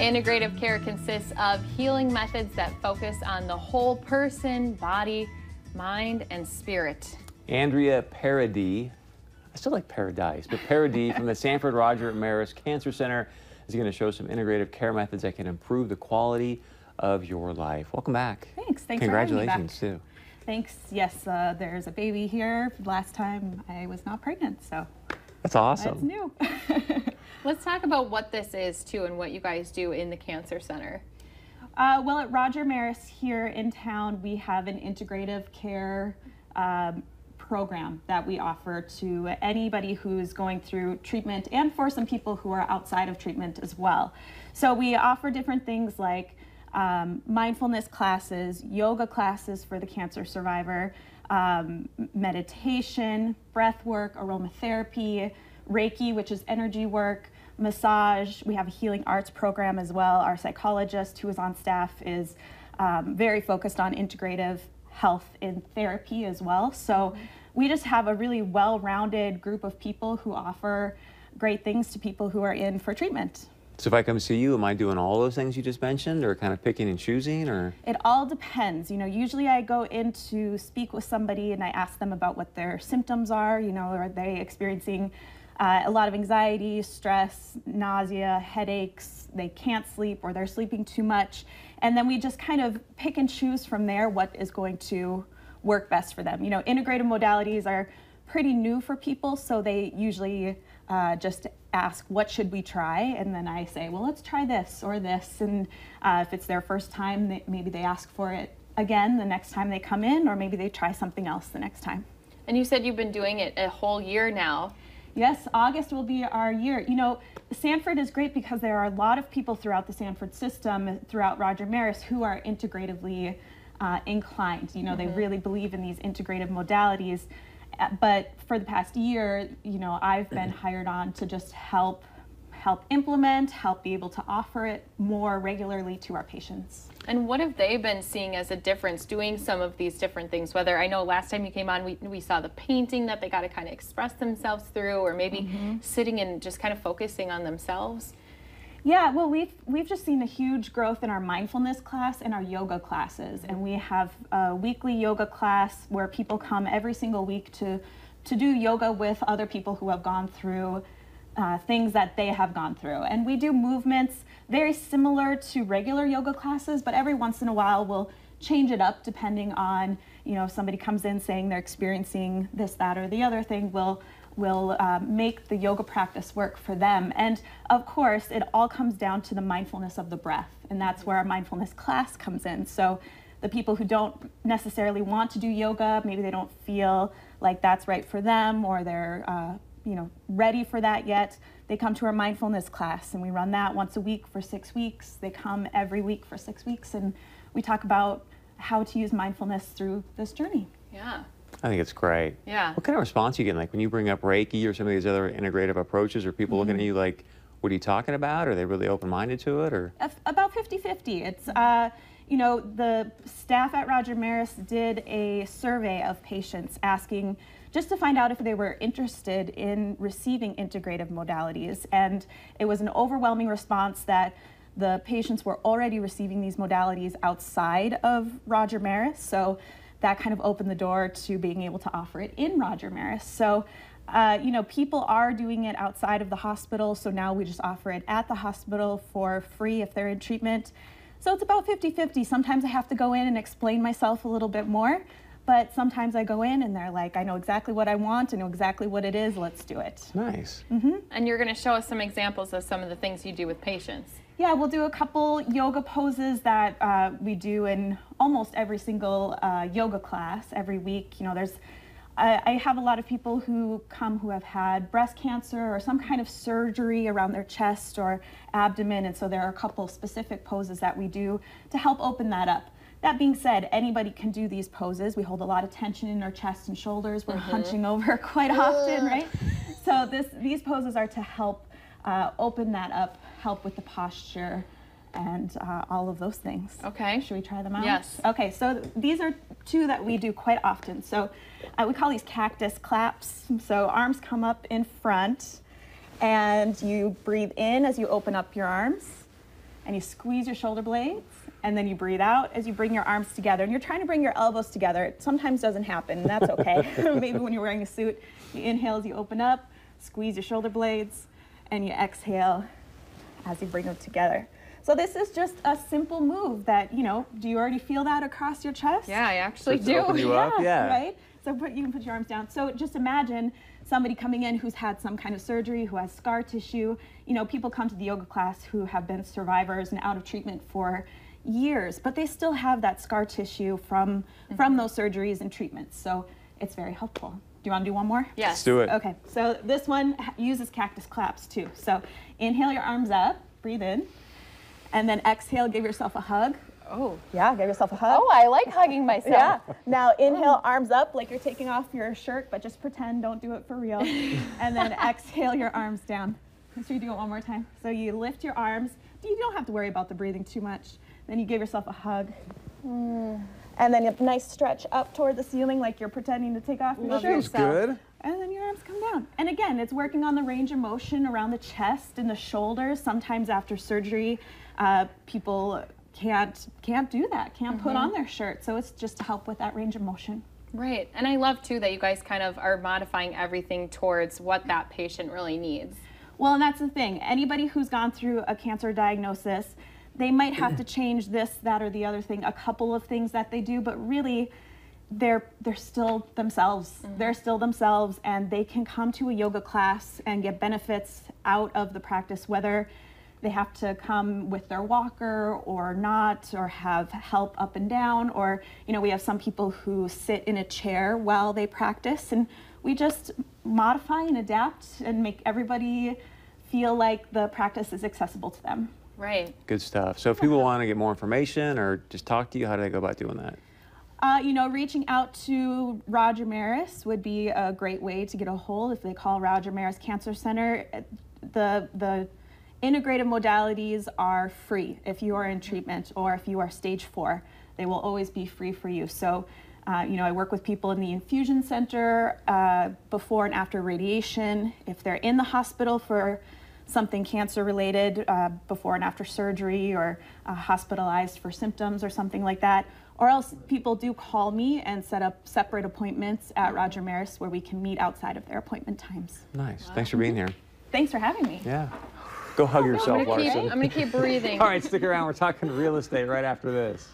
Integrative care consists of healing methods that focus on the whole person, body, mind, and spirit. Andrea Paradis, I still like Paradise, but Paradis from the Sanford Roger Maris Cancer Center is going to show some integrative care methods that can improve the quality of your life. Welcome back. Thanks. Thanks Congratulations, for having me back. too. Thanks. Yes, there's a baby here. Last time I was not pregnant, so That's awesome. that's new. Let's talk about what this is, too, and what you guys do in the Cancer Center. Well, at Roger Maris here in town, we have an integrative care program that we offer to anybody who's going through treatment and for some people who are outside of treatment as well. So we offer different things like mindfulness classes, yoga classes for the cancer survivor, meditation, breath work, aromatherapy, Reiki, which is energy work, massage. We have a healing arts program as well. Our psychologist who is on staff is very focused on integrative health in therapy as well. So we just have a really well-rounded group of people who offer great things to people who are in for treatment. So if I come see you, am I doing all those things you just mentioned, or kind of picking and choosing, or? It all depends. You know, usually I go in to speak with somebody and I ask them about what their symptoms are. You know, are they experiencing a lot of anxiety, stress, nausea, headaches, they can't sleep, or they're sleeping too much. And then we just kind of pick and choose from there what is going to work best for them. You know, integrative modalities are pretty new for people, so they usually just ask, what should we try? And then I say, well, let's try this or this. And if it's their first time, maybe they ask for it again the next time they come in, or maybe they try something else the next time. And you said you've been doing it a whole year now. Yes, August will be our year. You know, Sanford is great because there are a lot of people throughout the Sanford system, throughout Roger Maris, who are integratively inclined. You know, they really believe in these integrative modalities. But for the past year, you know, I've been hired on to just help implement, help be able to offer it more regularly to our patients. And what have they been seeing as a difference doing some of these different things? Whether, I know last time you came on, we saw the painting that they got to kind of express themselves through, or maybe sitting and just kind of focusing on themselves. Yeah, well, we've just seen a huge growth in our mindfulness class and our yoga classes, and we have a weekly yoga class where people come every single week to do yoga with other people who have gone through things that they have gone through. And we do movements very similar to regular yoga classes, but every once in a while we'll change it up depending on, you know, if somebody comes in saying they're experiencing this, that, or the other thing, we'll make the yoga practice work for them. And of course, it all comes down to the mindfulness of the breath, and that's where our mindfulness class comes in. So the people who don't necessarily want to do yoga, maybe they don't feel like that's right for them, or they're you know, ready for that yet, they come to our mindfulness class, and we run that once a week for 6 weeks. They come every week for 6 weeks, and we talk about how to use mindfulness through this journey. Yeah. I think it's great. Yeah. What kind of response are you getting? Like when you bring up Reiki or some of these other integrative approaches, are people looking at you like, what are you talking about? Are they really open-minded to it, or? About 50-50. It's, you know, the staff at Roger Maris did a survey of patients asking just to find out if they were interested in receiving integrative modalities. And it was an overwhelming response that the patients were already receiving these modalities outside of Roger Maris. So that kind of opened the door to being able to offer it in Roger Maris. So, you know, people are doing it outside of the hospital. So now we just offer it at the hospital for free if they're in treatment. So it's about 50-50. Sometimes I have to go in and explain myself a little bit more. But sometimes I go in and they're like, I know exactly what I want, I know exactly what it is, let's do it. Nice. And you're going to show us some examples of some of the things you do with patients. Yeah, we'll do a couple yoga poses that we do in almost every single yoga class every week. You know, I have a lot of people who come who have had breast cancer or some kind of surgery around their chest or abdomen, and so there are a couple specific poses that we do to help open that up. That being said, anybody can do these poses. We hold a lot of tension in our chest and shoulders. We're hunching over quite often, right? So these poses are to help open that up, help with the posture, and all of those things. Okay. Should we try them out? Yes. Okay, so these are two that we do quite often. So we call these cactus claps. So arms come up in front, and you breathe in as you open up your arms, and you squeeze your shoulder blades, and then you breathe out as you bring your arms together. And you're trying to bring your elbows together. It sometimes doesn't happen, and that's okay. Maybe when you're wearing a suit, you inhale as you open up, squeeze your shoulder blades, and you exhale as you bring them together. So this is just a simple move that, you know, do you already feel that across your chest? Yeah, I actually So to open do. you up, yeah. Right? So you can put your arms down. So just imagine somebody coming in who's had some kind of surgery, who has scar tissue. You know, people come to the yoga class who have been survivors and out of treatment for years, but they still have that scar tissue from those surgeries and treatments. So it's very helpful. Do you want to do one more? Yes. Let's do it. Okay, so this one uses cactus claps too. So inhale your arms up, breathe in, and then exhale, give yourself a hug. Oh. Yeah, give yourself a hug. Oh, I like hugging myself. Yeah. Now inhale, arms up like you're taking off your shirt, but just pretend, don't do it for real. And then exhale your arms down. So you do it one more time. So you lift your arms. You don't have to worry about the breathing too much. Then you give yourself a hug. And then a nice stretch up toward the ceiling like you're pretending to take off your Love shirt. yourself. Good. And then your arms come down. And again, it's working on the range of motion around the chest and the shoulders. Sometimes after surgery, people can't do that, can't put on their shirt. So it's just to help with that range of motion. Right. And I love too that you guys kind of are modifying everything towards what that patient really needs. Well, and that's the thing. Anybody who's gone through a cancer diagnosis, they might have to change this, that, or the other thing, a couple of things that they do, but really they're still themselves. They're still themselves, and they can come to a yoga class and get benefits out of the practice, whether they have to come with their walker or not, or have help up and down, or, you know, we have some people who sit in a chair while they practice, and we just modify and adapt and make everybody feel like the practice is accessible to them. Right. Good stuff. So if people want to get more information or just talk to you, how do they go about doing that? You know, reaching out to Roger Maris would be a great way to get a hold. If they call Roger Maris Cancer Center, the integrative modalities are free if you are in treatment, or if you are stage 4, they will always be free for you. So, you know, I work with people in the infusion center before and after radiation. If they're in the hospital for something cancer related, before and after surgery, or hospitalized for symptoms or something like that. Or else people do call me and set up separate appointments at Roger Maris where we can meet outside of their appointment times. Nice. Thanks for being here. Thanks for having me. Yeah. Go hug yourself, I'm Larson. going to keep breathing. All right, stick around. We're talking real estate right after this.